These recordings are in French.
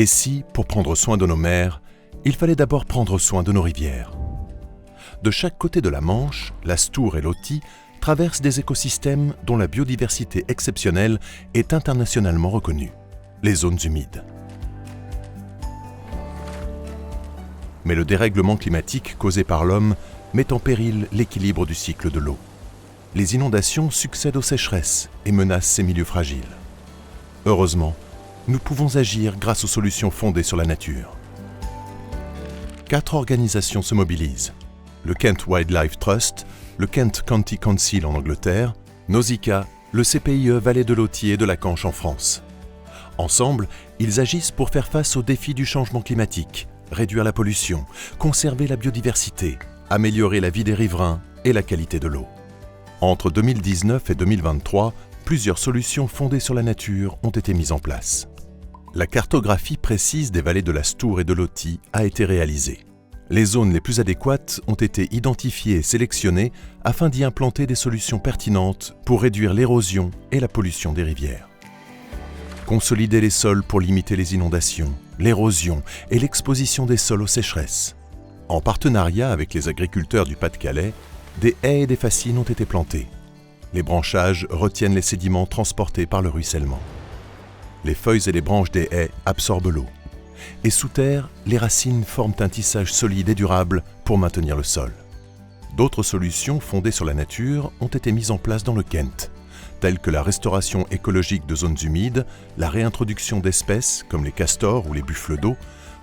Et si, pour prendre soin de nos mers, il fallait d'abord prendre soin de nos rivières? De chaque côté de la Manche, la Stour et l'Authie traversent des écosystèmes dont la biodiversité exceptionnelle est internationalement reconnue, les zones humides. Mais le dérèglement climatique causé par l'homme met en péril l'équilibre du cycle de l'eau. Les inondations succèdent aux sécheresses et menacent ces milieux fragiles. Heureusement, nous pouvons agir grâce aux solutions fondées sur la nature. 4 organisations se mobilisent: le Kent Wildlife Trust, le Kent County Council en Angleterre, Nausicaa, le CPIE Vallée de l'Authie et de la Canche en France. Ensemble, ils agissent pour faire face aux défis du changement climatique, réduire la pollution, conserver la biodiversité, améliorer la vie des riverains et la qualité de l'eau. Entre 2019 et 2023, plusieurs solutions fondées sur la nature ont été mises en place. La cartographie précise des vallées de la Stour et de l'Authie a été réalisée. Les zones les plus adéquates ont été identifiées et sélectionnées afin d'y implanter des solutions pertinentes pour réduire l'érosion et la pollution des rivières. Consolider les sols pour limiter les inondations, l'érosion et l'exposition des sols aux sécheresses. En partenariat avec les agriculteurs du Pas-de-Calais, des haies et des fascines ont été plantées. Les branchages retiennent les sédiments transportés par le ruissellement. Les feuilles et les branches des haies absorbent l'eau. Et sous terre, les racines forment un tissage solide et durable pour maintenir le sol. D'autres solutions fondées sur la nature ont été mises en place dans le Kent, telles que la restauration écologique de zones humides, la réintroduction d'espèces comme les castors ou les buffles d'eau,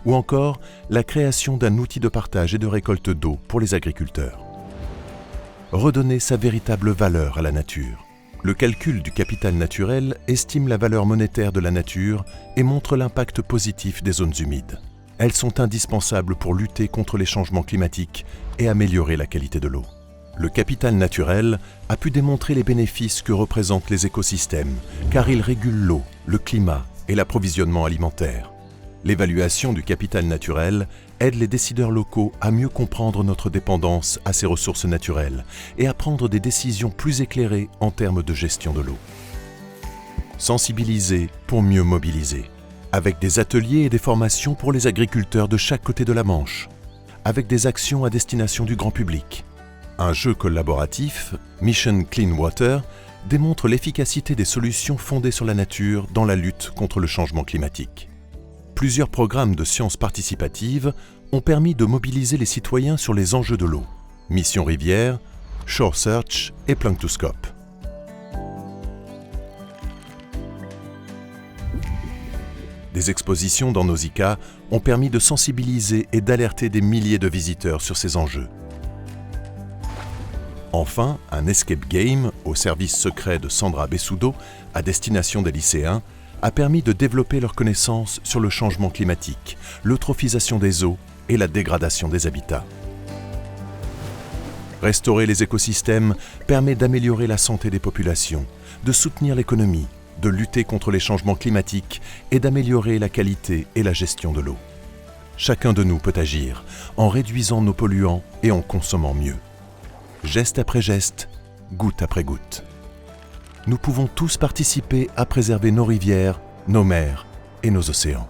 ou encore la création d'un outil de partage et de récolte d'eau pour les agriculteurs. Redonner sa véritable valeur à la nature. Le calcul du capital naturel estime la valeur monétaire de la nature et montre l'impact positif des zones humides. Elles sont indispensables pour lutter contre les changements climatiques et améliorer la qualité de l'eau. Le capital naturel a pu démontrer les bénéfices que représentent les écosystèmes, car il régule l'eau, le climat et l'approvisionnement alimentaire. L'évaluation du capital naturel aide les décideurs locaux à mieux comprendre notre dépendance à ces ressources naturelles et à prendre des décisions plus éclairées en termes de gestion de l'eau. Sensibiliser pour mieux mobiliser, avec des ateliers et des formations pour les agriculteurs de chaque côté de la Manche, avec des actions à destination du grand public. Un jeu collaboratif, Mission Clean Water, démontre l'efficacité des solutions fondées sur la nature dans la lutte contre le changement climatique. Plusieurs programmes de sciences participatives ont permis de mobiliser les citoyens sur les enjeux de l'eau. Mission Rivière, Shore Search et Planctoscope. Des expositions dans Nausicaa ont permis de sensibiliser et d'alerter des milliers de visiteurs sur ces enjeux. Enfin, un escape game au service secret de Sandra Bessudo à destination des lycéens a permis de développer leurs connaissances sur le changement climatique, l'eutrophisation des eaux et la dégradation des habitats. Restaurer les écosystèmes permet d'améliorer la santé des populations, de soutenir l'économie, de lutter contre les changements climatiques et d'améliorer la qualité et la gestion de l'eau. Chacun de nous peut agir en réduisant nos polluants et en consommant mieux. Geste après geste, goutte après goutte. Nous pouvons tous participer à préserver nos rivières, nos mers et nos océans.